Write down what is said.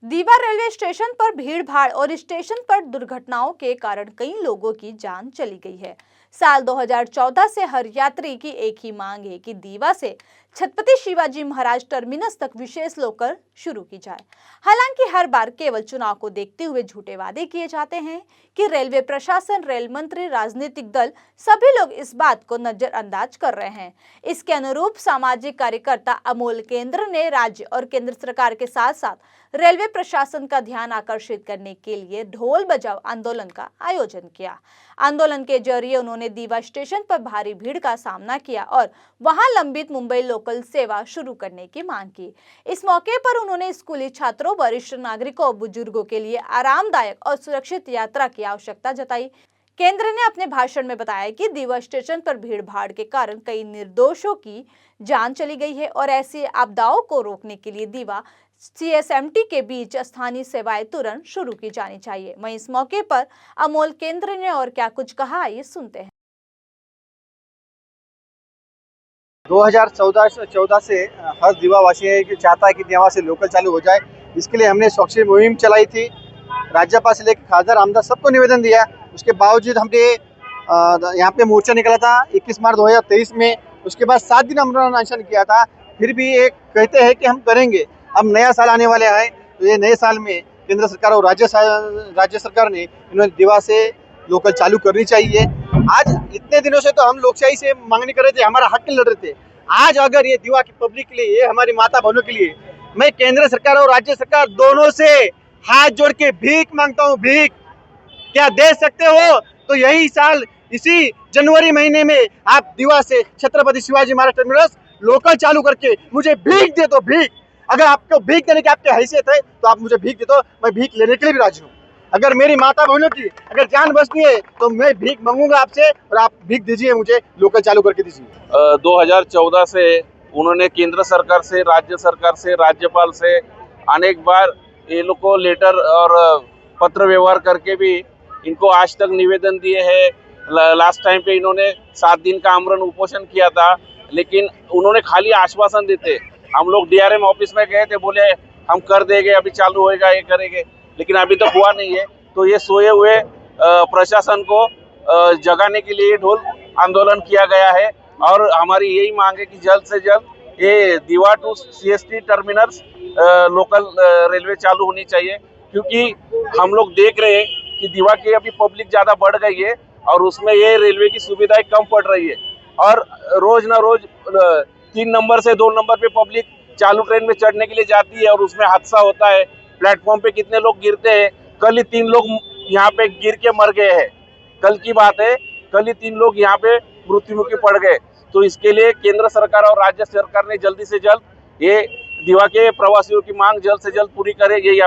दीवा railway station पर भीड़-भाड़ और स्टेशन पर दुर्घटनाओं के कारण कई लोगों की जान चली गई है। साल 2014 से हर यात्री की एक ही मांग है कि दीवा से छत्रपति शिवाजी महाराज टर्मिनस तक विशेष लोकल शुरू की जाए। हालांकि हर बार केवल चुनाव को देखते हुए झूठे वादे किए जाते हैं कि रेलवे प्रशासन, रेल मंत्री, राजनीतिक दल सभी लोग इस बात को नजरअंदाज कर रहे हैं। इसके अनुरूप सामाजिक कार्यकर्ता अमोल केंद्र ने राज्य और केंद्र सरकार के साथ साथ रेलवे प्रशासन का ध्यान आकर्षित करने के लिए ढोल बजाओ आंदोलन का आयोजन किया। आंदोलन के जरिए उन्होंने दीवा स्टेशन पर भारी भीड़ का सामना किया और वहां लंबित मुंबई लोकल सेवा शुरू करने की मांग की। इस मौके पर उन्होंने स्कूली छात्रों, वरिष्ठ नागरिकों और बुजुर्गों के लिए आरामदायक और सुरक्षित यात्रा की आवश्यकता जताई। केंद्र ने अपने भाषण में बताया कि दीवा स्टेशन पर भीड़ भाड़ के कारण कई निर्दोषों की जान चली गई है और ऐसी आपदाओं को रोकने के लिए दीवा CSMT के बीच स्थानीय सेवाएं तुरंत शुरू की जानी चाहिए। वहीं इस मौके पर अमोल केंद्र ने और क्या कुछ कहा, ये सुनते हैं। 2014 से हर दीवावासी चाहता है कि दीवा से लोकल चालू हो जाए। इसके लिए हमने स्वच्छ मुहिम चलाई थी। राज्यपाल से लेकर खासदार, आमदार सबको निवेदन दिया। उसके बावजूद हमने यहाँ पे मोर्चा निकला था 21 मार्च 2023 में। उसके बाद 7 दिन हमने अनशन किया था। फिर भी ये कहते हैं कि हम करेंगे। अब नया साल आने वाले हैं, तो ये नए साल में केंद्र सरकार और राज्य सरकार ने इन्होंने दीवा से लोकल चालू करनी चाहिए। आज इतने दिनों से तो हम लोकशाही से मांगनी कर रहे थे, हमारा हक लड़ रहे थे। आज अगर ये दीवा की पब्लिक के लिए, ये हमारी माता बहनों के लिए, मैं केंद्र सरकार और राज्य सरकार दोनों से हाथ जोड़ के भीख मांगता हूँ। भीख क्या दे सकते हो तो यही साल इसी जनवरी महीने में आप दीवा से छत्रपति शिवाजी महाराज टर्मिनस लोकल चालू करके मुझे भीख दे दो। भीख, अगर आपको भीख देने की आपकी हैसियत है तो आप मुझे भीख दे दो। मैं भीख लेने के लिए भी राजी हूँ। अगर मेरी माता बहनों की अगर जान बचती है तो मैं भीख मांगूंगा आपसे, और आप भीख दीजिए, मुझे लोकल चालू करके दीजिए। 2014 से उन्होंने केंद्र सरकार से, राज्य सरकार से, राज्यपाल से अनेक बार ये लोग को लेटर और पत्र व्यवहार करके भी इनको आज तक निवेदन दिए हैं। लास्ट टाइम पे इन्होंने 7 दिन का आमरण उपोषण किया था, लेकिन उन्होंने खाली आश्वासन देते। हम लोग DRM ऑफिस में गए थे, बोले हम कर देंगे, अभी चालू होएगा, ये करेंगे, लेकिन अभी तक हुआ नहीं है। तो ये सोए हुए प्रशासन को जगाने के लिए ढोल आंदोलन किया गया है और हमारी यही मांग है कि जल्द से जल्द ये Diva to CST terminus local railway चालू होनी चाहिए, क्योंकि हम लोग देख रहे हैं कि दीवा की अभी पब्लिक ज़्यादा बढ़ गई है और उसमें ये रेलवे की सुविधाएं कम पड़ रही है और रोज ना रोज 3 नंबर से 2 नंबर पे पब्लिक चालू ट्रेन में चढ़ने के लिए जाती है और उसमें हादसा होता है। प्लेटफॉर्म पे कितने लोग गिरते हैं। कल ही 3 लोग यहाँ पे गिर के मर गए हैं। कल की बात है, कल ही 3 लोग यहाँ पे मृत्युमुखी पड़ गए। तो इसके लिए केंद्र सरकार और राज्य सरकार ने जल्दी से जल्द ये दीवा के प्रवासियों की मांग जल्द से जल्द पूरी करे, यही हमारा